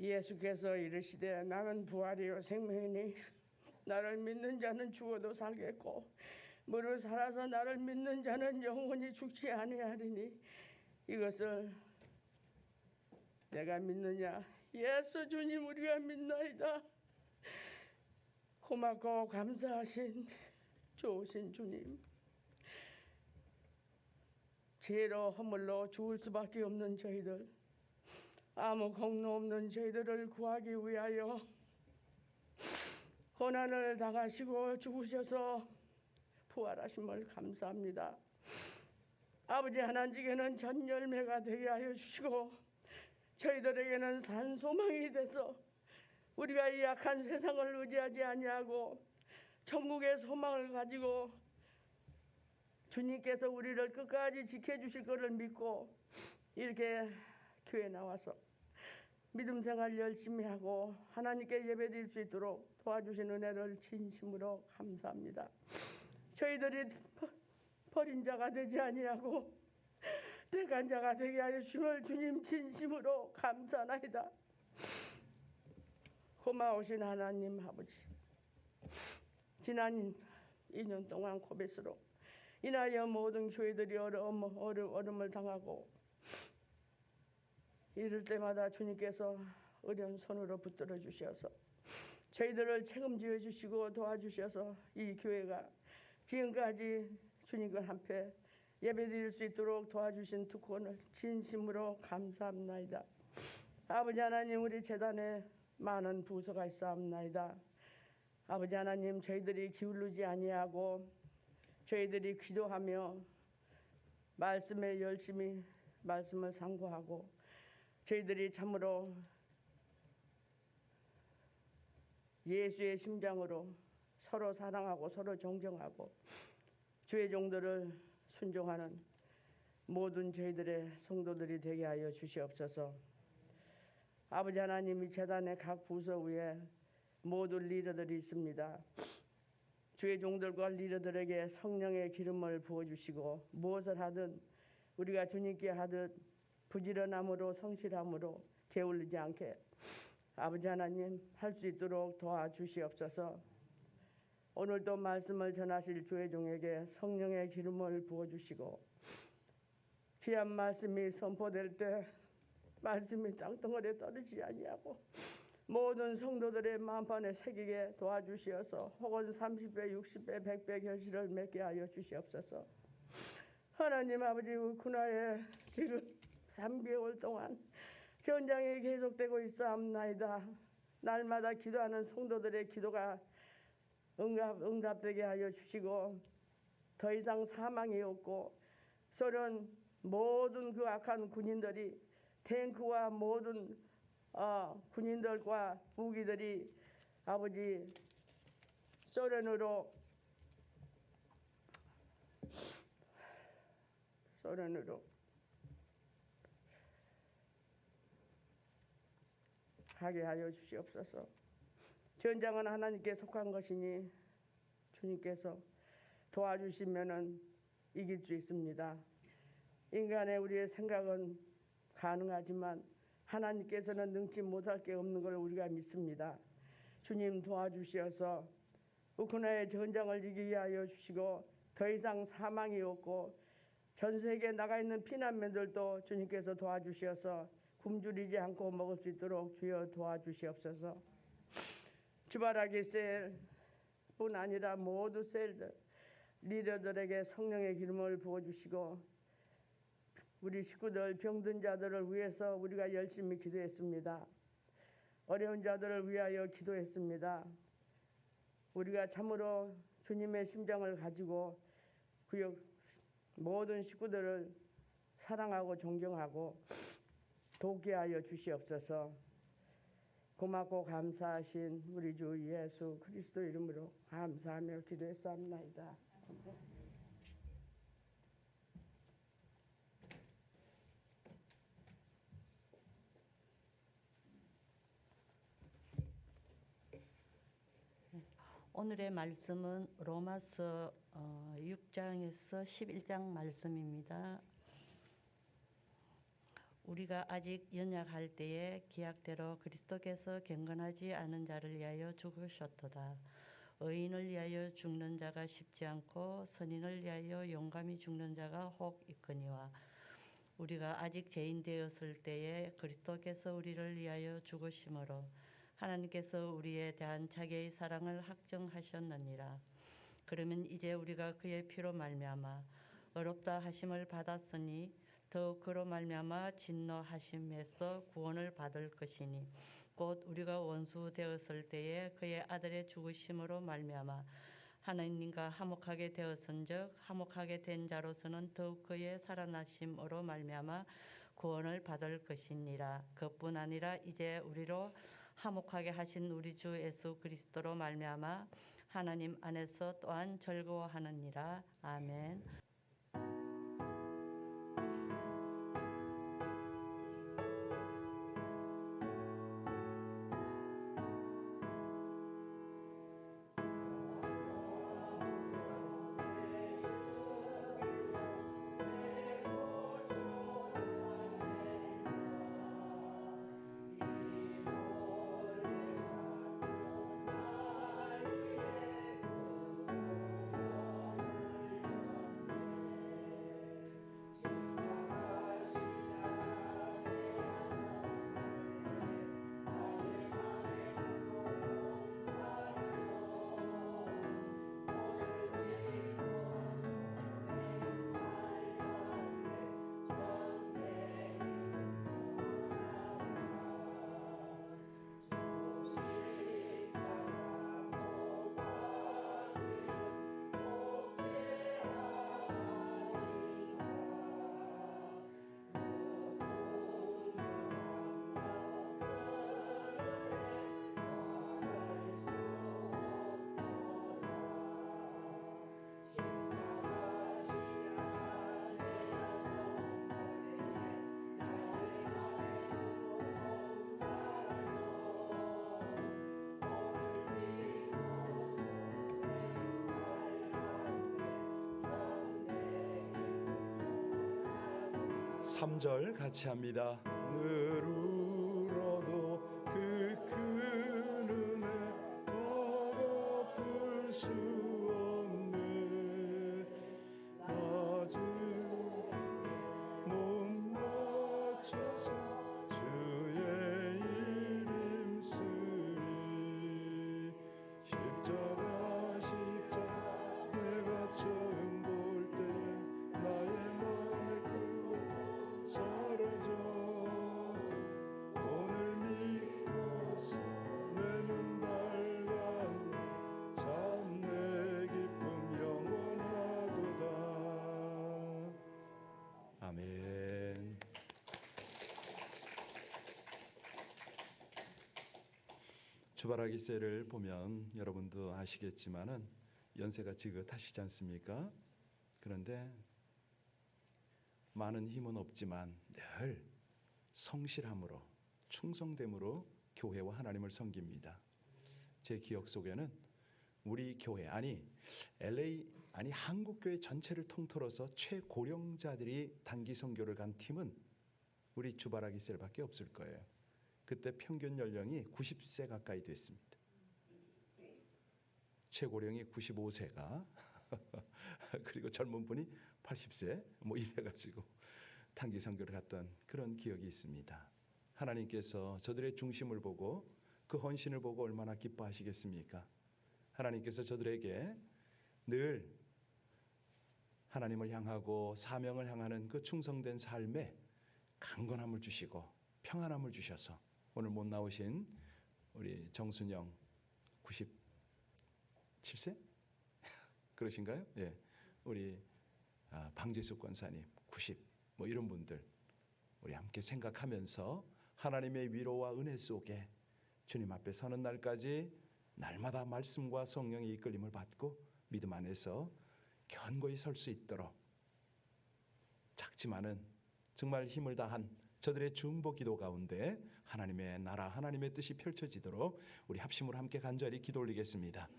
예수께서 이르시되 나는 부활이요 생명이니 나를 믿는 자는 죽어도 살겠고 무릇 살아서 나를 믿는 자는 영원히 죽지 아니하리니 이것을 내가 믿느냐? 예수 주님 우리가 믿나이다. 고맙고 감사하신 좋으신 주님, 죄로 허물로 죽을 수밖에 없는 저희들, 아무 공로 없는 저희들을 구하기 위하여 고난을 당하시고 죽으셔서 부활하심을 감사합니다. 아버지 하나님께는 전 열매가 되게 하여 주시고 저희들에게는 산 소망이 돼서 우리가 이 약한 세상을 의지하지 아니하고 천국의 소망을 가지고 주님께서 우리를 끝까지 지켜주실 것을 믿고 이렇게 교회 나와서 믿음 생활 열심히 하고 하나님께 예배드릴 수 있도록 도와주신 은혜를 진심으로 감사합니다. 저희들이 버린 자가 되지 아니하고 택한 자가 되게 하여 주심을 주님 진심으로 감사나이다. 고마우신 하나님 아버지, 지난 2년 동안 코빗으로 인하여 모든 교회들이 어려움을 당하고 이럴 때마다 주님께서 어려운 손으로 붙들어 주셔서 저희들을 책임지어 주시고 도와주셔서 이 교회가 지금까지 주님과 함께 예배드릴 수 있도록 도와주신 특권을 진심으로 감사합니다. 아버지 하나님, 우리 재단에 많은 부서가 있사옵나이다. 아버지 하나님, 저희들이 기울이지 아니하고 저희들이 기도하며 말씀에 열심히 말씀을 상고하고 저희들이 참으로 예수의 심장으로 서로 사랑하고 서로 존경하고 주의 종들을 순종하는 모든 저희들의 성도들이 되게 하여 주시옵소서. 아버지 하나님, 이 재단의 각 부서 위에 모든 리더들이 있습니다. 주의 종들과 리더들에게 성령의 기름을 부어주시고 무엇을 하든 우리가 주님께 하듯 부지런함으로 성실함으로 게을르지 않게 아버지 하나님 할 수 있도록 도와주시옵소서. 오늘도 말씀을 전하실 주의 종에게 성령의 기름을 부어주시고 귀한 말씀이 선포될 때 말씀이 땅덩어리에 떨어지지 아니하고 모든 성도들의 마음판에 새기게 도와주시어서 혹은 30배, 60배, 100배 결실을 맺게 하여 주시옵소서. 하나님 아버지, 우크라이나에 지금 3개월 동안 전장이 계속되고 있사옵나이다. 날마다 기도하는 성도들의 기도가 응답되게 하여 주시고 더 이상 사망이 없고 소련 모든 그 악한 군인들이 탱크와 모든 군인들과 무기들이 아버지 소련으로 가게 하여 주시옵소서. 전장은 하나님께 속한 것이니 주님께서 도와주시면은 이길 수 있습니다. 인간의 우리의 생각은 가능하지만 하나님께서는 능치 못할 게 없는 걸 우리가 믿습니다. 주님 도와주시어서 우크라이나의 전장을 이기게 하여 주시고 더 이상 사망이 없고 전 세계에 나가 있는 피난민들도 주님께서 도와주시어서 굶주리지 않고 먹을 수 있도록 주여 도와주시옵소서. 주바라기 셀뿐 아니라 모두 셀들 리더들에게 성령의 기름을 부어주시고 우리 식구들 병든 자들을 위해서 우리가 열심히 기도했습니다. 어려운 자들을 위하여 기도했습니다. 우리가 참으로 주님의 심장을 가지고 구역 모든 식구들을 사랑하고 존경하고 돕게 하여 주시옵소서. 고맙고 감사하신 우리 주 예수 그리스도 이름으로 감사하며 기도했사옵나이다. 오늘의 말씀은 로마서 6장에서 11장 말씀입니다. 우리가 아직 연약할 때에 기약대로 그리스도께서 경건하지 않은 자를 위하여 죽으셨도다. 의인을 위하여 죽는 자가 쉽지 않고 선인을 위하여 용감히 죽는 자가 혹 있거니와 우리가 아직 죄인 되었을 때에 그리스도께서 우리를 위하여 죽으심으로 하나님께서 우리에 대한 자기의 사랑을 확정하셨느니라. 그러면 이제 우리가 그의 피로 말미암아 의롭다 하심을 받았으니 더욱 그로 말미암아 진노하심에서 구원을 받을 것이니 곧 우리가 원수 되었을 때에 그의 아들의 죽으심으로 말미암아 하나님과 화목하게 되었은즉 화목하게 된 자로서는 더욱 그의 살아나심으로 말미암아 구원을 받을 것이니라. 그뿐 아니라 이제 우리로 화목하게 하신 우리 주 예수 그리스도로 말미암아 하나님 안에서 또한 즐거워하느니라. 아멘. 삼절 같이 합니다. 늘 울어도 그 큰 은혜 더 갚을 수 없네. 아직 못 맞춰서 주의 이름 쓰리. 십자가 내가 처음 볼 때 나의 맘에 그것 사라져. 오늘 믿고서 내 눈 밝았네. 참 내 기쁨 영원하도다. 아멘. 주바라기세를 보면 여러분도 아시겠지만은 연세가 지긋하시지 않습니까? 그런데 많은 힘은 없지만 늘 성실함으로 충성됨으로 교회와 하나님을 섬깁니다. 제 기억 속에는 우리 교회 LA 한국 교회 전체를 통틀어서 최고령자들이 단기 선교를 간 팀은 우리 주바라기셀밖에 없을 거예요. 그때 평균 연령이 90세 가까이 됐습니다. 최고령이 95세가 그리고 젊은 분이 80세 뭐 이래가지고 단기 선교를 갔던 그런 기억이 있습니다. 하나님께서 저들의 중심을 보고 그 헌신을 보고 얼마나 기뻐하시겠습니까? 하나님께서 저들에게 늘 하나님을 향하고 사명을 향하는 그 충성된 삶에 강건함을 주시고 평안함을 주셔서 오늘 못 나오신 우리 정순영 97세? 그러신가요? 예. 우리 방지숙 권사님 90 뭐 이런 분들 우리 함께 생각하면서 하나님의 위로와 은혜 속에 주님 앞에 서는 날까지 날마다 말씀과 성령의 이끌림을 받고 믿음 안에서 견고히 설 수 있도록 작지만은 정말 힘을 다한 저들의 중보 기도 가운데 하나님의 나라 하나님의 뜻이 펼쳐지도록 우리 합심으로 함께 간절히 기도 올리겠습니다.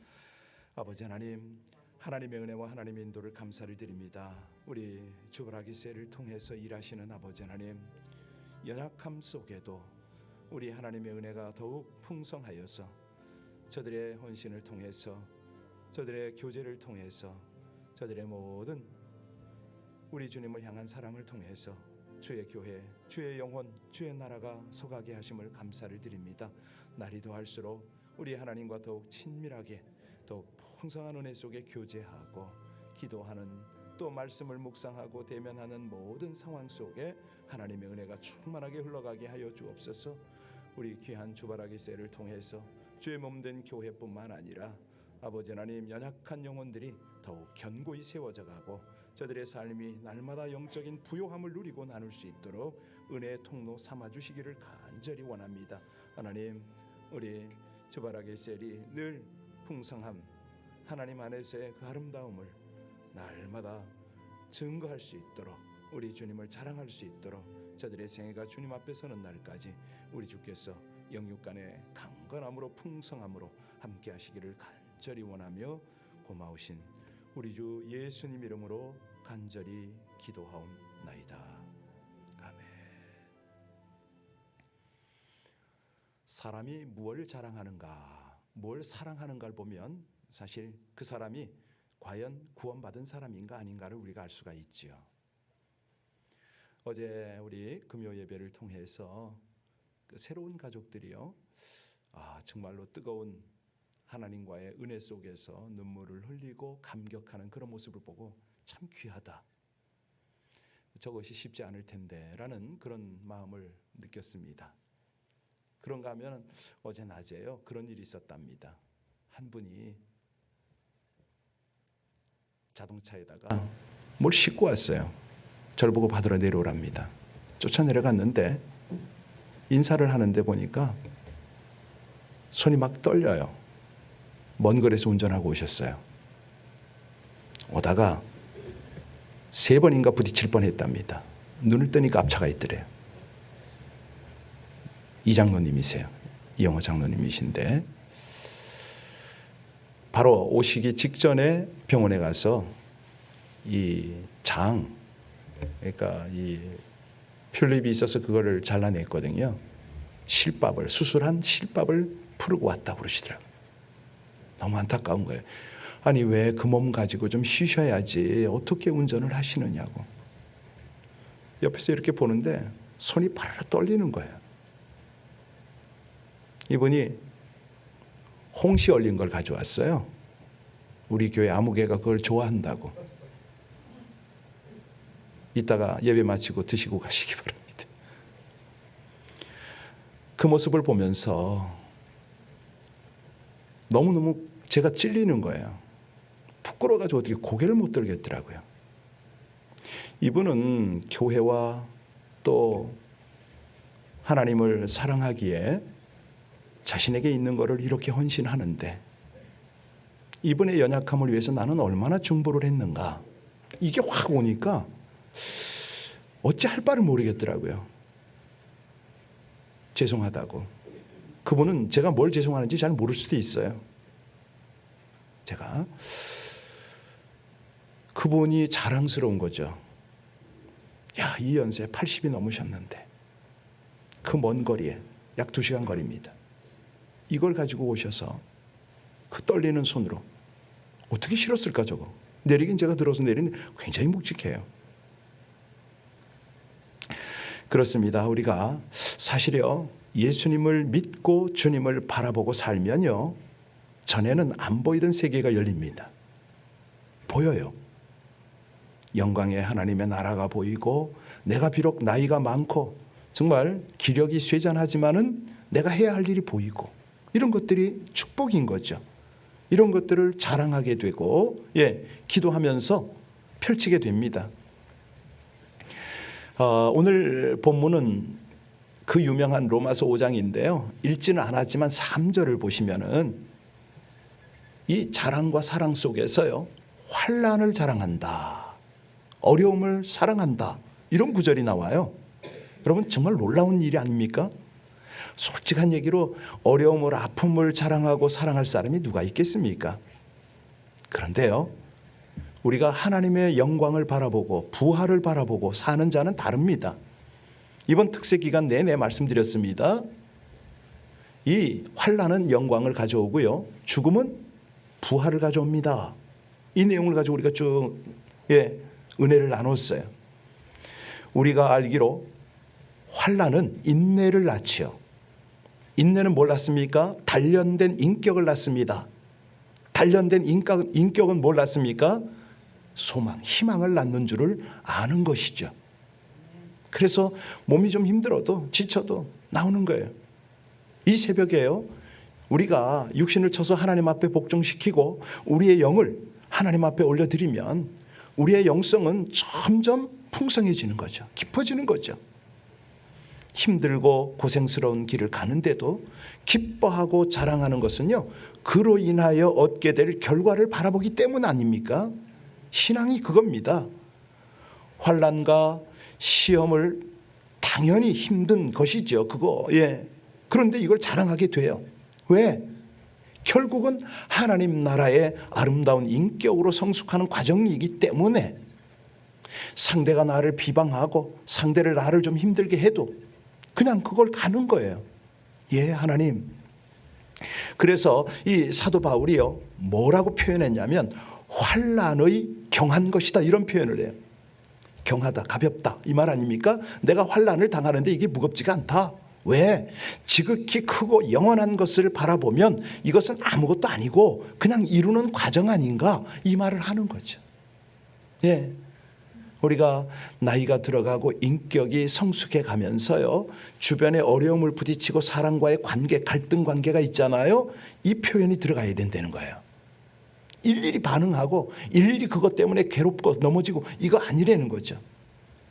아버지 하나님, 하나님의 은혜와 하나님의 인도를 감사를 드립니다. 우리 주바라기세를 통해서 일하시는 아버지 하나님, 연약함 속에도 우리 하나님의 은혜가 더욱 풍성하여서 저들의 헌신을 통해서, 저들의 교제를 통해서, 저들의 모든 우리 주님을 향한 사랑을 통해서 주의 교회, 주의 영혼, 주의 나라가 서가게 하심을 감사를 드립니다. 날이 더할수록 우리 하나님과 더욱 친밀하게, 더욱 풍성한 은혜 속에 교제하고 기도하는, 또 말씀을 묵상하고 대면하는 모든 상황 속에 하나님의 은혜가 충만하게 흘러가게 하여 주옵소서. 우리 귀한 주바라기 셀을 통해서 주의 몸된 교회뿐만 아니라 아버지 하나님, 연약한 영혼들이 더욱 견고히 세워져 가고 저들의 삶이 날마다 영적인 부요함을 누리고 나눌 수 있도록 은혜의 통로 삼아 주시기를 간절히 원합니다. 하나님, 우리 주바라기 셀이 늘 풍성함, 하나님 안에서의 그 아름다움을 날마다 증거할 수 있도록, 우리 주님을 자랑할 수 있도록 저들의 생애가 주님 앞에 서는 날까지 우리 주께서 영육간의 강건함으로 풍성함으로 함께 하시기를 간절히 원하며 고마우신 우리 주 예수님 이름으로 간절히 기도하옵나이다. 아멘. 사람이 무엇을 자랑하는가, 뭘 사랑하는가를 보면 사실 그 사람이 과연 구원받은 사람인가 아닌가를 우리가 알 수가 있지요. 어제 우리 금요 예배를 통해서 그 새로운 가족들이요, 정말로 뜨거운 하나님과의 은혜 속에서 눈물을 흘리고 감격하는 그런 모습을 보고 참 귀하다, 저것이 쉽지 않을 텐데 라는 그런 마음을 느꼈습니다. 그런가 하면 어제 낮에요, 그런 일이 있었답니다. 한 분이 자동차에다가 뭘 싣고 왔어요. 저를 보고 받으러 내려오랍니다. 쫓아 내려갔는데 인사를 하는데 보니까 손이 막 떨려요. 먼 거리에서 운전하고 오셨어요. 오다가 3번인가 부딪힐 뻔했답니다. 눈을 뜨니까 앞차가 있더래요. 이 장로님이세요. 이영호 장로님이신데 바로 오시기 직전에 병원에 가서 이 장, 그러니까 이 튤립이 있어서 그거를 잘라냈거든요. 실밥을, 수술한 실밥을 풀고 왔다 그러시더라고요. 너무 안타까운 거예요. 아니 왜 그 몸 가지고 좀 쉬셔야지 어떻게 운전을 하시느냐고. 옆에서 이렇게 보는데 손이 파르르 떨리는 거예요. 이분이 홍시 얼린 걸 가져왔어요. 우리 교회 아무개가 그걸 좋아한다고. 이따가 예배 마치고 드시고 가시기 바랍니다. 그 모습을 보면서 너무너무 제가 찔리는 거예요. 부끄러워가지고 어떻게 고개를 못 들겠더라고요. 이분은 교회와 또 하나님을 사랑하기에 자신에게 있는 것을 이렇게 헌신하는데 이분의 연약함을 위해서 나는 얼마나 중보를 했는가, 이게 확 오니까 어찌 할 바를 모르겠더라고요. 죄송하다고. 그분은 제가 뭘 죄송하는지 잘 모를 수도 있어요. 제가 그분이 자랑스러운 거죠. 야, 이 연세 80이 넘으셨는데 그 먼 거리에 약 2시간 거리입니다. 이걸 가지고 오셔서 그 떨리는 손으로 어떻게 실었을까 저거. 내리긴 제가 들어서 내리는데 굉장히 묵직해요. 그렇습니다. 우리가 사실요, 예수님을 믿고 주님을 바라보고 살면요, 전에는 안 보이던 세계가 열립니다. 보여요. 영광의 하나님의 나라가 보이고, 내가 비록 나이가 많고 정말 기력이 쇠잔하지만은 내가 해야 할 일이 보이고, 이런 것들이 축복인 거죠. 이런 것들을 자랑하게 되고, 기도하면서 펼치게 됩니다. 오늘 본문은 그 유명한 로마서 5장인데요. 읽지는 않았지만 3절을 보시면은 이 자랑과 사랑 속에서요, 환난을 자랑한다, 어려움을 사랑한다, 이런 구절이 나와요. 여러분 정말 놀라운 일이 아닙니까? 솔직한 얘기로 어려움을, 아픔을 자랑하고 사랑할 사람이 누가 있겠습니까? 그런데요, 우리가 하나님의 영광을 바라보고 부활을 바라보고 사는 자는 다릅니다. 이번 특세 기간 내내 말씀드렸습니다. 이 환난은 영광을 가져오고요, 죽음은 부활을 가져옵니다. 이 내용을 가지고 우리가 쭉 은혜를 나눴어요. 우리가 알기로 환난은 인내를 낳지요. 인내는 뭘 낳습니까? 단련된 인격을 낳습니다. 단련된 인격은 뭘 낳습니까? 소망, 희망을 낳는 줄을 아는 것이죠. 그래서 몸이 좀 힘들어도 지쳐도 나오는 거예요. 이 새벽에요, 우리가 육신을 쳐서 하나님 앞에 복종시키고 우리의 영을 하나님 앞에 올려드리면 우리의 영성은 점점 풍성해지는 거죠. 깊어지는 거죠. 힘들고 고생스러운 길을 가는데도 기뻐하고 자랑하는 것은요, 그로 인하여 얻게 될 결과를 바라보기 때문 아닙니까? 신앙이 그겁니다. 환난과 시험을 당연히 힘든 것이죠. 그거 그런데 이걸 자랑하게 돼요. 왜? 결국은 하나님 나라의 아름다운 인격으로 성숙하는 과정이기 때문에 상대가 나를 비방하고 상대를 나를 좀 힘들게 해도 그냥 그걸 가는 거예요. 하나님. 그래서 이 사도 바울이요, 뭐라고 표현했냐면 환난의 경한 것이다, 이런 표현을 해요. 경하다, 가볍다, 이 말 아닙니까? 내가 환난을 당하는데 이게 무겁지가 않다. 왜? 지극히 크고 영원한 것을 바라보면 이것은 아무것도 아니고 그냥 이루는 과정 아닌가, 이 말을 하는 거죠. 우리가 나이가 들어가고 인격이 성숙해 가면서요, 주변에 어려움을 부딪히고 사람과의 관계, 갈등 관계가 있잖아요. 이 표현이 들어가야 된다는 거예요. 일일이 반응하고 일일이 그것 때문에 괴롭고 넘어지고 이거 아니라는 거죠.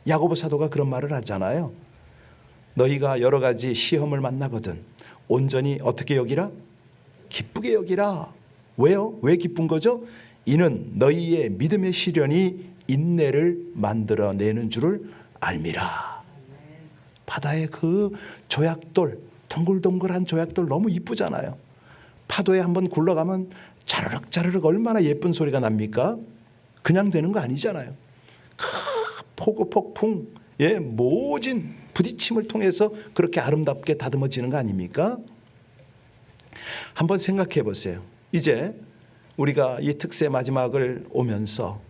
야고보 사도가 그런 말을 하잖아요. 너희가 여러 가지 시험을 만나거든 온전히 어떻게 여기라? 기쁘게 여기라. 왜요? 왜 기쁜 거죠? 이는 너희의 믿음의 시련이 인내를 만들어내는 줄을 알미라. 바다의 그 조약돌, 동글동글한 조약돌 너무 이쁘잖아요. 파도에 한번 굴러가면 자르륵 자르륵 얼마나 예쁜 소리가 납니까? 그냥 되는 거 아니잖아요. 폭우 폭풍, 모진 부딪힘을 통해서 그렇게 아름답게 다듬어지는 거 아닙니까? 한번 생각해 보세요. 이제 우리가 이 특세 마지막을 오면서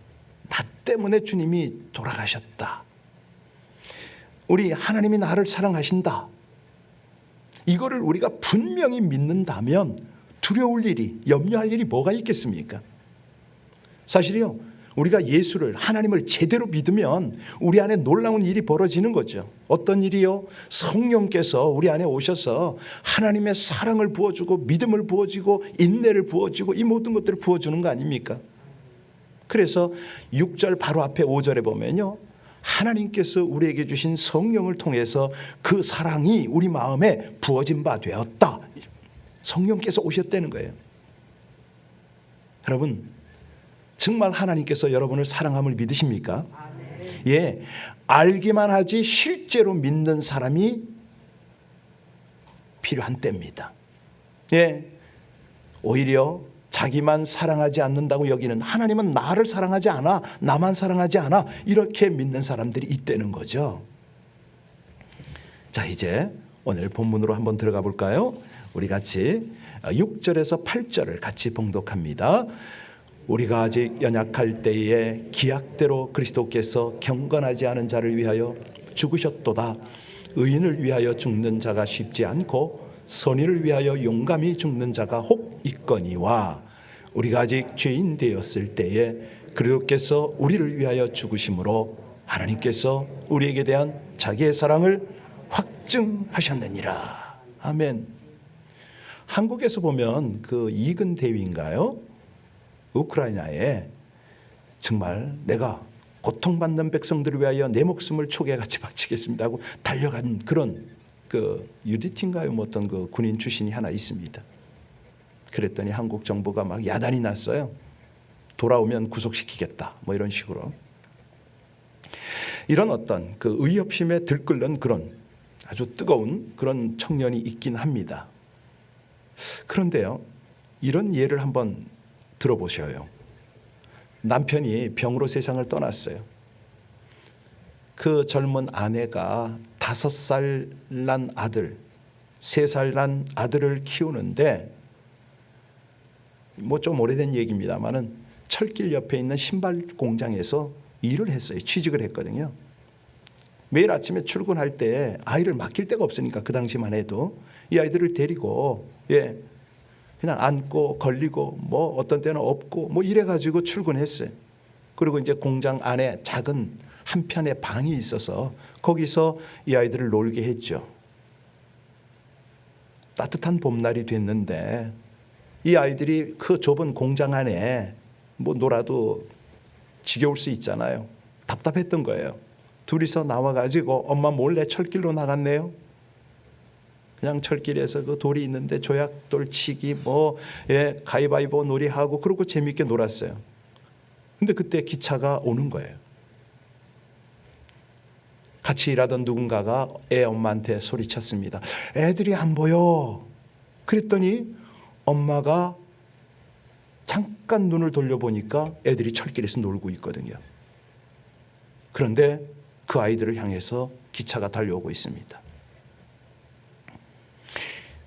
나 때문에 주님이 돌아가셨다, 우리 하나님이 나를 사랑하신다, 이거를 우리가 분명히 믿는다면 두려울 일이, 염려할 일이 뭐가 있겠습니까? 사실이요, 우리가 예수를, 하나님을 제대로 믿으면 우리 안에 놀라운 일이 벌어지는 거죠. 어떤 일이요? 성령께서 우리 안에 오셔서 하나님의 사랑을 부어주고 믿음을 부어주고 인내를 부어주고 이 모든 것들을 부어주는 거 아닙니까? 그래서 6절 바로 앞에 5절에 보면요, 하나님께서 우리에게 주신 성령을 통해서 그 사랑이 우리 마음에 부어진 바 되었다. 성령께서 오셨다는 거예요. 여러분, 정말 하나님께서 여러분을 사랑함을 믿으십니까? 알기만 하지 실제로 믿는 사람이 필요한 때입니다. 오히려 자기만 사랑하지 않는다고 여기는, 하나님은 나를 사랑하지 않아, 나만 사랑하지 않아, 이렇게 믿는 사람들이 있다는 거죠. 자, 이제 오늘 본문으로 한번 들어가 볼까요? 우리 같이 6절에서 8절을 같이 봉독합니다. 우리가 아직 연약할 때에 기약대로 그리스도께서 경건하지 않은 자를 위하여 죽으셨도다. 의인을 위하여 죽는 자가 쉽지 않고 선인을 위하여 용감히 죽는 자가 혹 있거니와, 우리가 아직 죄인 되었을 때에 그리스도께서 우리를 위하여 죽으심으로 하나님께서 우리에게 대한 자기의 사랑을 확증하셨느니라. 아멘. 한국에서 보면 그 이근 대위인가요? 우크라이나에 정말 내가 고통받는 백성들을 위하여 내 목숨을 초계같이 바치겠습니다 하고 달려간 그런 그 유디티인가요? 뭐 어떤 그 군인 출신이 하나 있습니다. 그랬더니 한국 정부가 막 야단이 났어요. 돌아오면 구속시키겠다, 뭐 이런 식으로. 이런 어떤 그 의협심에 들끓는 그런 아주 뜨거운 그런 청년이 있긴 합니다. 그런데요, 이런 예를 한번 들어보셔요. 남편이 병으로 세상을 떠났어요. 그 젊은 아내가 5살 난 아들, 3살 난 아들을 키우는데 뭐 좀 오래된 얘기입니다만은 철길 옆에 있는 신발 공장에서 일을 했어요. 취직을 했거든요. 매일 아침에 출근할 때 아이를 맡길 데가 없으니까 그 당시만 해도 이 아이들을 데리고 그냥 안고 걸리고 뭐 어떤 때는 업고 뭐 이래가지고 출근했어요. 그리고 이제 공장 안에 작은 한 편의 방이 있어서 거기서 이 아이들을 놀게 했죠. 따뜻한 봄날이 됐는데 이 아이들이 그 좁은 공장 안에 뭐 놀아도 지겨울 수 있잖아요. 답답했던 거예요. 둘이서 나와가지고 엄마 몰래 철길로 나갔네요. 그냥 철길에서 그 돌이 있는데 조약돌 치기 뭐 가위바위보 놀이하고 그러고 재밌게 놀았어요. 근데 그때 기차가 오는 거예요. 같이 일하던 누군가가 애 엄마한테 소리쳤습니다. 애들이 안 보여. 그랬더니 엄마가 잠깐 눈을 돌려보니까 애들이 철길에서 놀고 있거든요. 그런데 그 아이들을 향해서 기차가 달려오고 있습니다.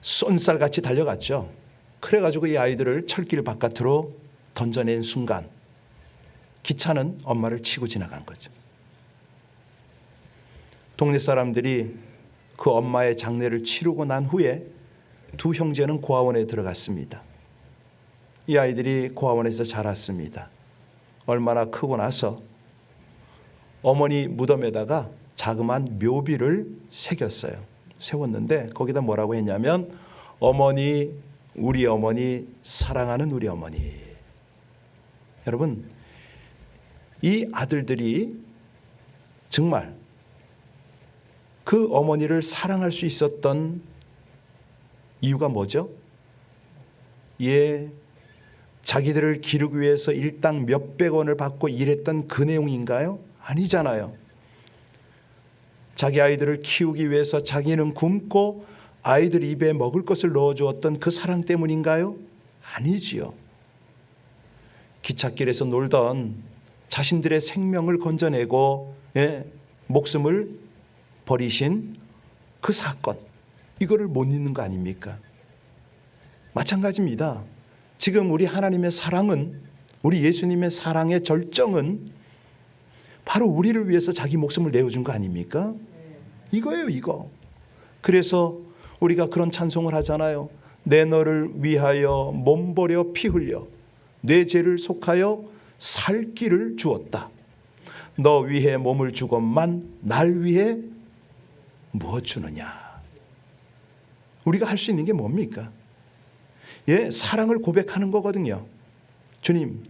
쏜살같이 달려갔죠. 그래가지고 이 아이들을 철길 바깥으로 던져낸 순간 기차는 엄마를 치고 지나간 거죠. 동네 사람들이 그 엄마의 장례를 치르고 난 후에 두 형제는 고아원에 들어갔습니다. 이 아이들이 고아원에서 자랐습니다. 얼마나 크고 나서 어머니 무덤에다가 자그마한 묘비를 새겼어요. 세웠는데 거기다 뭐라고 했냐면 어머니, 우리 어머니, 사랑하는 우리 어머니. 여러분, 이 아들들이 정말 그 어머니를 사랑할 수 있었던 이유가 뭐죠? 자기들을 기르기 위해서 일당 몇백 원을 받고 일했던 그 내용인가요? 아니잖아요. 자기 아이들을 키우기 위해서 자기는 굶고 아이들 입에 먹을 것을 넣어주었던 그 사랑 때문인가요? 아니지요. 기찻길에서 놀던 자신들의 생명을 건져내고 목숨을 버리신 그 사건, 이거를 못 잊는 거 아닙니까? 마찬가지입니다. 지금 우리 하나님의 사랑은, 우리 예수님의 사랑의 절정은 바로 우리를 위해서 자기 목숨을 내어준 거 아닙니까? 이거예요, 이거. 그래서 우리가 그런 찬송을 하잖아요. 내 너를 위하여 몸 버려 피 흘려 내 죄를 속하여 살 길을 주었다. 너 위해 몸을 주건만 날 위해 무엇 주느냐. 우리가 할 수 있는 게 뭡니까? 사랑을 고백하는 거거든요. 주님,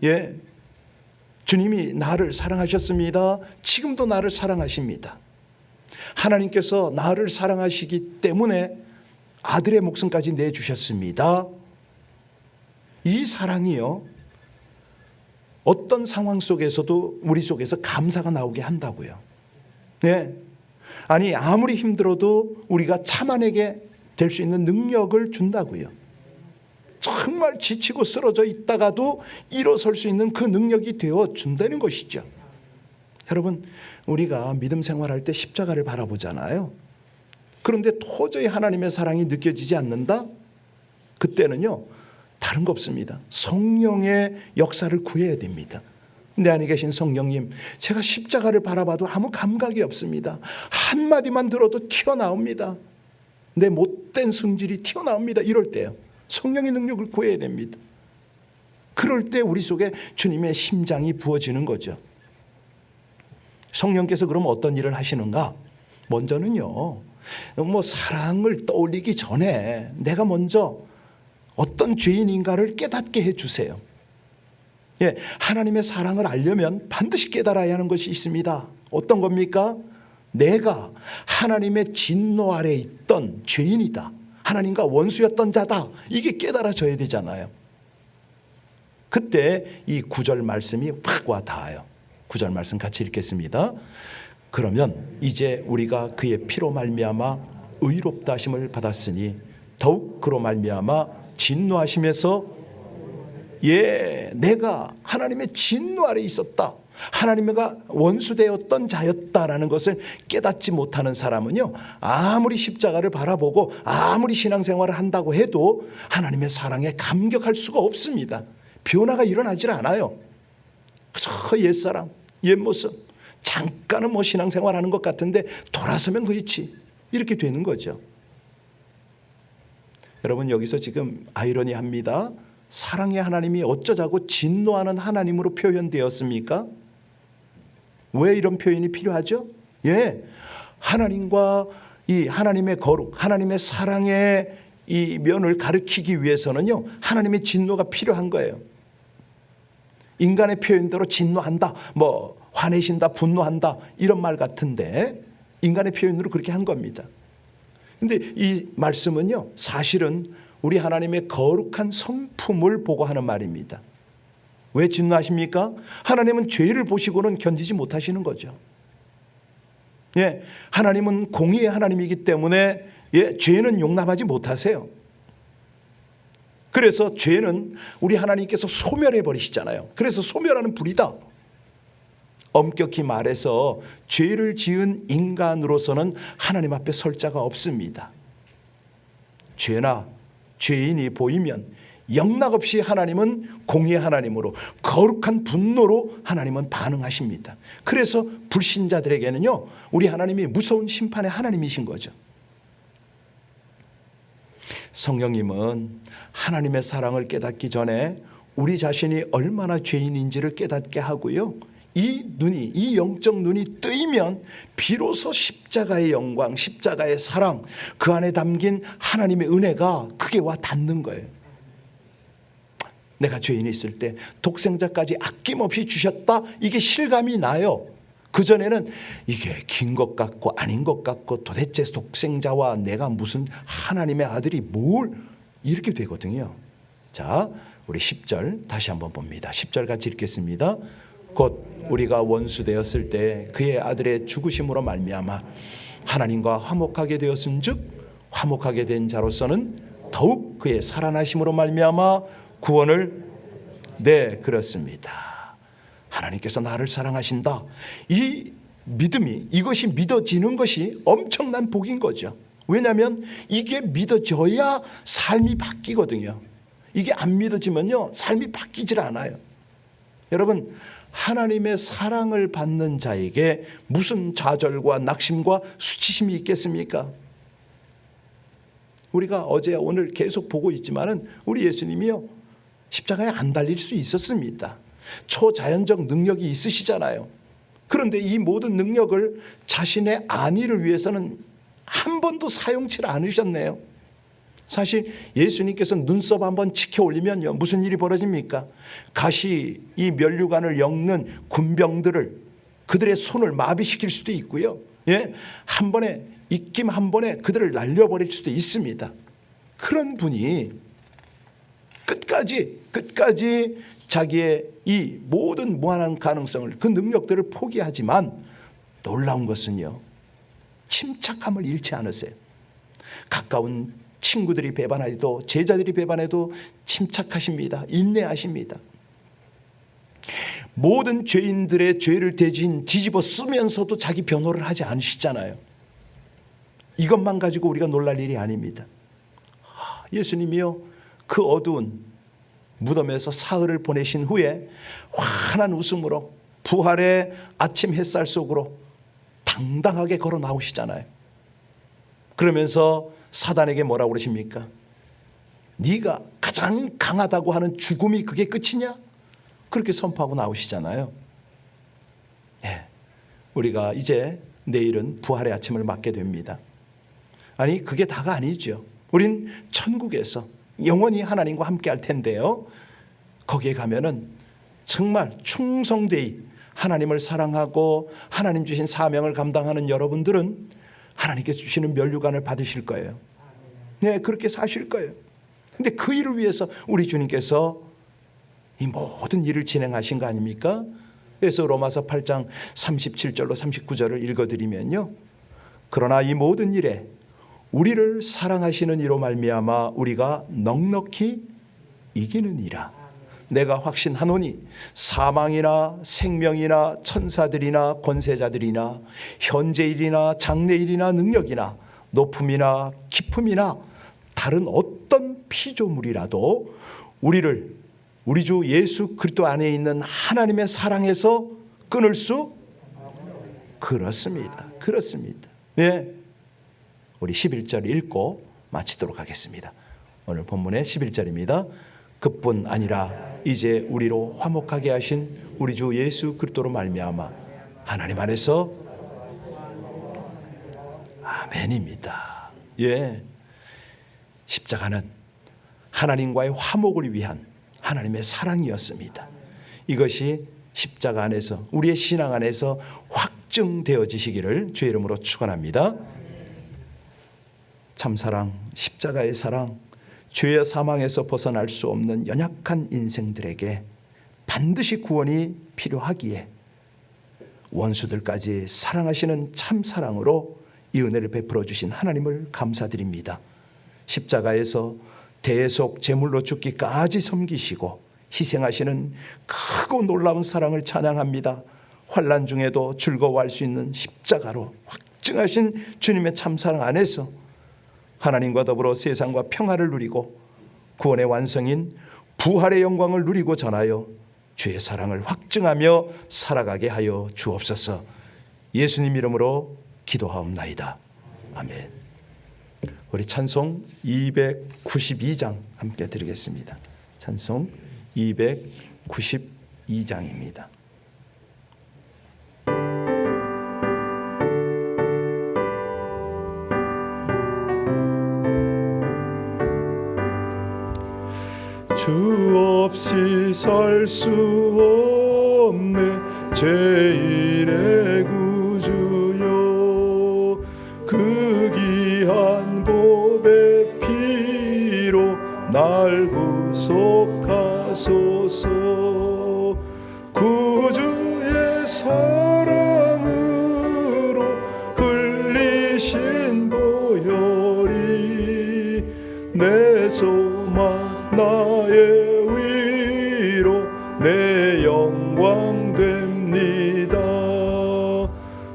주님이 나를 사랑하셨습니다. 지금도 나를 사랑하십니다. 하나님께서 나를 사랑하시기 때문에 아들의 목숨까지 내주셨습니다. 이 사랑이요, 어떤 상황 속에서도 우리 속에서 감사가 나오게 한다고요. 아니, 아무리 힘들어도 우리가 참아내게 될 수 있는 능력을 준다고요. 정말 지치고 쓰러져 있다가도 일어설 수 있는 그 능력이 되어 준다는 것이죠. 여러분, 우리가 믿음 생활할 때 십자가를 바라보잖아요. 그런데 도저히 하나님의 사랑이 느껴지지 않는다? 그때는요, 다른 거 없습니다. 성령의 역사를 구해야 됩니다. 내 안에 계신 성령님, 제가 십자가를 바라봐도 아무 감각이 없습니다. 한마디만 들어도 튀어나옵니다. 내 못된 성질이 튀어나옵니다. 이럴 때요, 성령의 능력을 구해야 됩니다. 그럴 때 우리 속에 주님의 심장이 부어지는 거죠. 성령께서 그럼 어떤 일을 하시는가? 먼저는요, 사랑을 떠올리기 전에 내가 먼저 어떤 죄인인가를 깨닫게 해주세요. 하나님의 사랑을 알려면 반드시 깨달아야 하는 것이 있습니다. 어떤 겁니까? 내가 하나님의 진노 아래 있던 죄인이다. 하나님과 원수였던 자다. 이게 깨달아져야 되잖아요. 그때 이 9절 말씀이 확 와 닿아요. 9절 말씀 같이 읽겠습니다. 그러면 이제 우리가 그의 피로 말미암아 의롭다 하심을 받았으니 더욱 그로 말미암아 진노하심에서 내가 하나님의 진노 아래 있었다. 하나님과 원수되었던 자였다라는 것을 깨닫지 못하는 사람은요, 아무리 십자가를 바라보고 아무리 신앙생활을 한다고 해도 하나님의 사랑에 감격할 수가 없습니다. 변화가 일어나질 않아요. 그래서 옛사람, 옛모습, 잠깐은 뭐 신앙생활하는 것 같은데 돌아서면 그렇지, 이렇게 되는 거죠. 여러분, 여기서 지금 아이러니합니다. 사랑의 하나님이 어쩌자고 진노하는 하나님으로 표현되었습니까? 왜 이런 표현이 필요하죠? 예, 하나님과 이 하나님의 거룩, 하나님의 사랑의 이 면을 가리키기 위해서는요, 하나님의 진노가 필요한 거예요. 인간의 표현대로 진노한다, 뭐 화내신다, 분노한다, 이런 말 같은데 인간의 표현으로 그렇게 한 겁니다. 근데 이 말씀은요, 사실은 우리 하나님의 거룩한 성품을 보고 하는 말입니다. 왜 진노하십니까? 하나님은 죄를 보시고는 견디지 못하시는 거죠. 예, 하나님은 공의의 하나님이기 때문에 죄는 용납하지 못하세요. 그래서 죄는 우리 하나님께서 소멸해 버리시잖아요. 그래서 소멸하는 불이다. 엄격히 말해서 죄를 지은 인간으로서는 하나님 앞에 설 자가 없습니다. 죄나 죄인이 보이면 영락없이 하나님은 공의의 하나님으로, 거룩한 분노로 하나님은 반응하십니다. 그래서 불신자들에게는요, 우리 하나님이 무서운 심판의 하나님이신 거죠. 성령님은 하나님의 사랑을 깨닫기 전에 우리 자신이 얼마나 죄인인지를 깨닫게 하고요, 이 눈이, 이 영적 눈이 뜨이면 비로소 십자가의 영광, 십자가의 사랑, 그 안에 담긴 하나님의 은혜가 그게 와 닿는 거예요. 내가 죄인이 있을 때 독생자까지 아낌없이 주셨다, 이게 실감이 나요. 그전에는 이게 긴 것 같고 아닌 것 같고, 도대체 독생자와 내가 무슨 하나님의 아들이 뭘, 이렇게 되거든요. 자, 우리 10절 다시 한번 봅니다. 10절 같이 읽겠습니다. 곧 우리가 원수 되었을 때 그의 아들의 죽으심으로 말미암아 하나님과 화목하게 되었은즉, 화목하게 된 자로서는 더욱 그의 살아나심으로 말미암아 구원을, 네, 그렇습니다. 하나님께서 나를 사랑하신다, 이 믿음이, 이것이 믿어지는 것이 엄청난 복인 거죠. 왜냐하면 이게 믿어져야 삶이 바뀌거든요. 이게 안 믿어지면요, 삶이 바뀌질 않아요. 여러분, 하나님의 사랑을 받는 자에게 무슨 좌절과 낙심과 수치심이 있겠습니까? 우리가 어제 오늘 계속 보고 있지만은 우리 예수님이요, 십자가에 안 달릴 수 있었습니다. 초자연적 능력이 있으시잖아요. 그런데 이 모든 능력을 자신의 안위를 위해서는 한 번도 사용치 않으셨네요. 사실 예수님께서 눈썹 한번 치켜 올리면요, 무슨 일이 벌어집니까? 가시, 이 면류관을 엮는 군병들을, 그들의 손을 마비시킬 수도 있고요, 예, 한 번에, 입김 한 번에 그들을 날려버릴 수도 있습니다. 그런 분이 끝까지 자기의 이 모든 무한한 가능성을, 그 능력들을 포기하지만 놀라운 것은요, 침착함을 잃지 않으세요. 가까운 친구들이 배반해도, 제자들이 배반해도 침착하십니다. 인내하십니다. 모든 죄인들의 죄를 뒤집어 쓰면서도 자기 변호를 하지 않으시잖아요. 이것만 가지고 우리가 놀랄 일이 아닙니다. 예수님이요, 그 어두운 무덤에서 사흘을 보내신 후에 환한 웃음으로 부활의 아침 햇살 속으로 당당하게 걸어 나오시잖아요. 그러면서 사단에게 뭐라고 그러십니까? 네가 가장 강하다고 하는 죽음이 그게 끝이냐? 그렇게 선포하고 나오시잖아요. 예, 우리가 이제 내일은 부활의 아침을 맞게 됩니다. 아니, 그게 다가 아니죠. 우린 천국에서 영원히 하나님과 함께 할 텐데요, 거기에 가면은 정말 충성되이 하나님을 사랑하고 하나님 주신 사명을 감당하는 여러분들은 하나님께서 주시는 면류관을 받으실 거예요. 네, 그렇게 사실 거예요. 근데 그 일을 위해서 우리 주님께서 이 모든 일을 진행하신 거 아닙니까? 그래서 로마서 8장 37절로 39절을 읽어드리면요, 그러나 이 모든 일에 우리를 사랑하시는 이로 말미암아 우리가 넉넉히 이기는 이라. 내가 확신하노니 사망이나 생명이나 천사들이나 권세자들이나 현재일이나 장래일이나 능력이나 높음이나 깊음이나 다른 어떤 피조물이라도 우리를 우리 주 예수 그리스도 안에 있는 하나님의 사랑에서 끊을 수 그렇습니다. 네. 우리 11절 읽고 마치도록 하겠습니다. 오늘 본문의 11절입니다. 그뿐 아니라 이제 우리로 화목하게 하신 우리 주 예수 그리스도로 말미암아 하나님 안에서 아멘입니다. 예. 십자가는 하나님과의 화목을 위한 하나님의 사랑이었습니다. 이것이 십자가 안에서 우리의 신앙 안에서 확증되어지시기를 주의 이름으로 축원합니다. 참사랑, 십자가의 사랑, 죄의 사망에서 벗어날 수 없는 연약한 인생들에게 반드시 구원이 필요하기에 원수들까지 사랑하시는 참사랑으로 이 은혜를 베풀어 주신 하나님을 감사드립니다. 십자가에서 대속 제물로 죽기까지 섬기시고 희생하시는 크고 놀라운 사랑을 찬양합니다. 환난 중에도 즐거워할 수 있는 십자가로 확증하신 주님의 참사랑 안에서 하나님과 더불어 세상과 평화를 누리고 구원의 완성인 부활의 영광을 누리고 전하여 주의 사랑을 확증하며 살아가게 하여 주옵소서. 예수님 이름으로 기도하옵나이다. 아멘. 우리 찬송 292장 함께 드리겠습니다. 찬송 292장입니다. 주 없이 살 수 없네 죄인의 구주여 그 귀한 보배 피로 날 구속하소서 구주의 사랑으로 흘리신 보혈이 내 소망 나의 위로 내 영광 됩니다.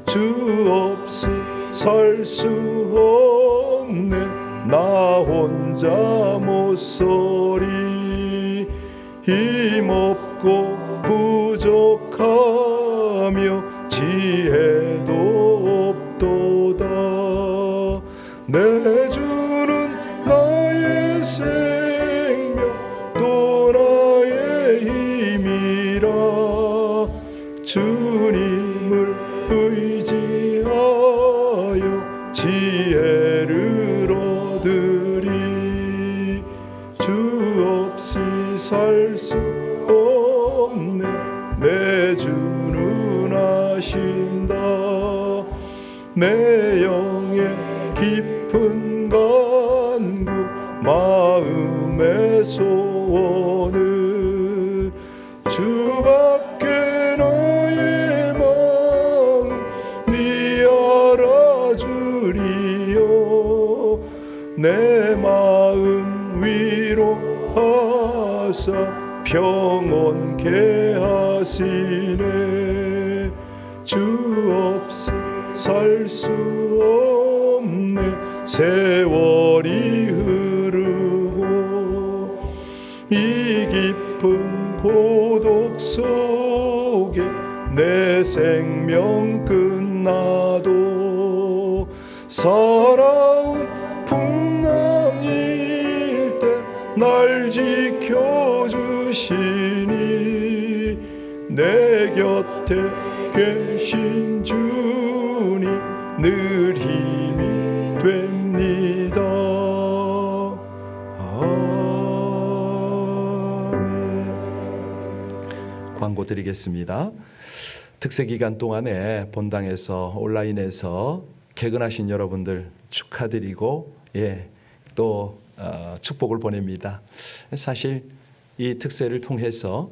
주 없이 살 수 없네 나 혼자 못 서리 힘없고 부족하며 지혜도 없도다. 내 주는 나의 생명 또 나의 힘이라 주님을 의지하여 지혜를 얻으리. 주 없이 살 수 없네 내 주는 아신다. 내 영의 깊은 간구 마음의 소원을 주밖에 나의 마음 네 알아주리요. 내 마음 위로하사 평온케 하시네. 주 없이 살 수 없네 세월이 흐르고 이 깊은 고독 속에 내 생명 끝나도 살아온 풍랑일 때 날 지켜주시니 내 곁에 계신 주님 늘 힘이 됩니다. 아멘. 광고 드리겠습니다. 특세 기간 동안에 본당에서 온라인에서 개근하신 여러분들 축하드리고 또 축복을 보냅니다. 사실 이 특세를 통해서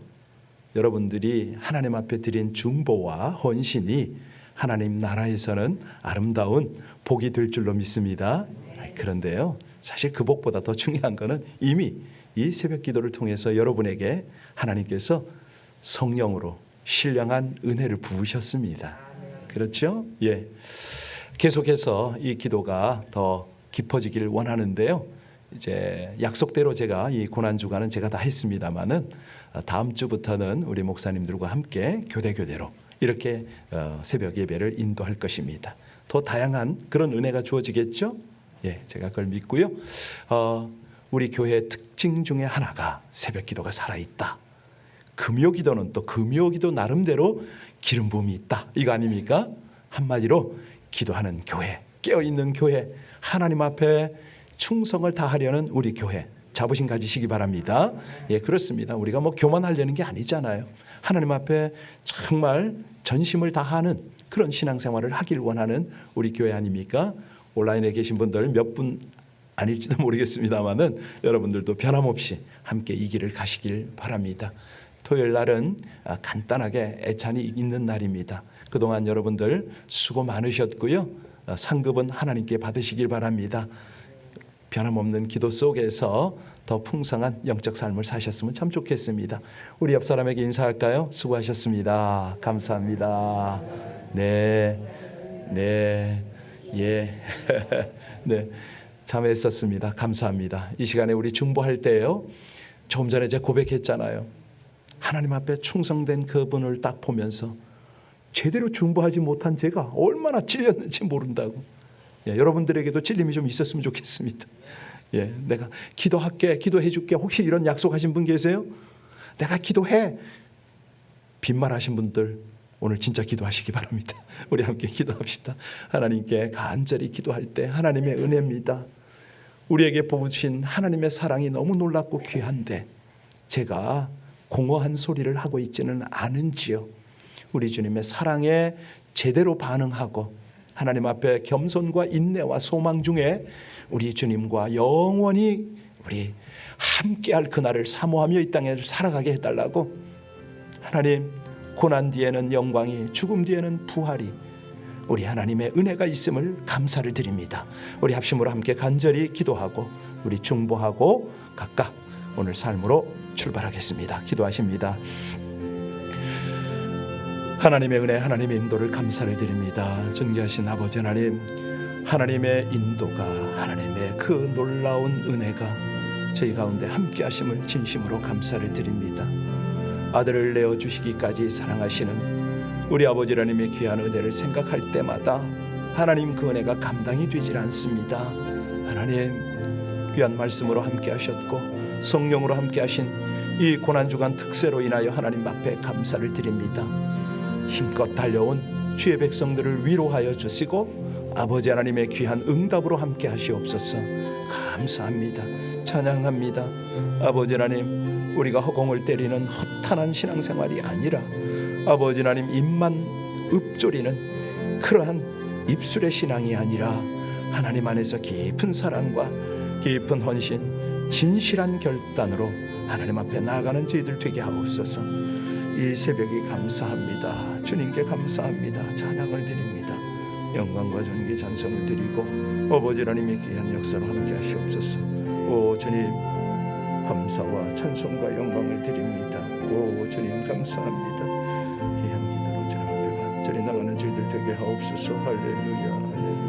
여러분들이 하나님 앞에 드린 중보와 헌신이 하나님 나라에서는 아름다운 복이 될 줄로 믿습니다. 그런데요, 사실 그복보다 더 중요한 것은 이미 이 새벽 기도를 통해서 여러분에게 하나님께서 성령으로 신령한 은혜를 부으셨습니다. 그렇죠? 예. 계속해서 이 기도가 더 깊어지길 원하는데요. 이제 약속대로 제가 이 고난 주간은 제가 다 했습니다만은 다음 주부터는 우리 목사님들과 함께 교대로 이렇게 새벽 예배를 인도할 것입니다. 더 다양한 그런 은혜가 주어지겠죠? 예, 제가 그걸 믿고요. 우리 교회의 특징 중에 하나가 새벽 기도가 살아있다. 금요 기도는 또 금요 기도 나름대로 기름 부음이 있다. 이거 아닙니까? 한마디로 기도하는 교회, 깨어있는 교회, 하나님 앞에 충성을 다하려는 우리 교회 자부심 가지시기 바랍니다. 예, 그렇습니다. 우리가 뭐 교만하려는 게 아니잖아요. 하나님 앞에 정말 전심을 다하는 그런 신앙생활을 하길 원하는 우리 교회 아닙니까? 온라인에 계신 분들 몇 분 아닐지도 모르겠습니다만은 여러분들도 변함없이 함께 이 길을 가시길 바랍니다. 토요일 날은 간단하게 애찬이 있는 날입니다. 그동안 여러분들 수고 많으셨고요. 상급은 하나님께 받으시길 바랍니다. 변함없는 기도 속에서 더 풍성한 영적 삶을 사셨으면 참 좋겠습니다. 우리 옆 사람에게 인사할까요? 수고하셨습니다. 감사합니다. 네, 예, 네, 참 애썼습니다. 감사합니다. 이 시간에 우리 중보할 때요. 조금 전에 제가 고백했잖아요. 하나님 앞에 충성된 그분을 딱 보면서 제대로 중보하지 못한 제가 얼마나 찔렸는지 모른다고. 예, 여러분들에게도 찔림이 좀 있었으면 좋겠습니다. 예, 내가 기도할게, 기도해줄게. 혹시 이런 약속하신 분 계세요? 내가 기도해. 빈말하신 분들 오늘 진짜 기도하시기 바랍니다. 우리 함께 기도합시다. 하나님께 간절히 기도할 때 하나님의 은혜입니다. 우리에게 부으신 하나님의 사랑이 너무 놀랍고 귀한데 제가 공허한 소리를 하고 있지는 않은지요. 우리 주님의 사랑에 제대로 반응하고 하나님 앞에 겸손과 인내와 소망 중에 우리 주님과 영원히 우리 함께할 그날을 사모하며 이 땅에 살아가게 해달라고. 하나님, 고난 뒤에는 영광이, 죽음 뒤에는 부활이 우리 하나님의 은혜가 있음을 감사를 드립니다. 우리 합심으로 함께 간절히 기도하고 우리 중보하고 각각 오늘 삶으로 출발하겠습니다. 기도하십니다. 하나님의 은혜, 하나님의 인도를 감사를 드립니다. 존귀하신 아버지 하나님, 하나님의 인도가, 하나님의 그 놀라운 은혜가 저희 가운데 함께 하심을 진심으로 감사를 드립니다. 아들을 내어주시기까지 사랑하시는 우리 아버지 하나님의 귀한 은혜를 생각할 때마다 하나님 그 은혜가 감당이 되질 않습니다. 하나님, 귀한 말씀으로 함께 하셨고 성령으로 함께 하신 이 고난주간 특세로 인하여 하나님 앞에 감사를 드립니다. 힘껏 달려온 주의 백성들을 위로하여 주시고 아버지 하나님의 귀한 응답으로 함께 하시옵소서. 감사합니다. 찬양합니다. 아버지 하나님, 우리가 허공을 때리는 허탄한 신앙생활이 아니라 아버지 하나님 입만 읊조리는 그러한 입술의 신앙이 아니라 하나님 안에서 깊은 사랑과 깊은 헌신, 진실한 결단으로 하나님 앞에 나아가는 저희들 되게 하옵소서. 이 새벽이 감사합니다. 주님께 감사합니다. 찬양을 드립니다. 영광과 존귀 찬송을 드리고 아버지 하나님의 귀한 역사로 함께 하시옵소서. 오 주님, 감사와 찬송과 영광을 드립니다. 오 주님, 감사합니다. 귀한 기도로 주님 앞에 간절히 나가는 저희들 되게 하옵소서. 할렐루야, 할렐루야.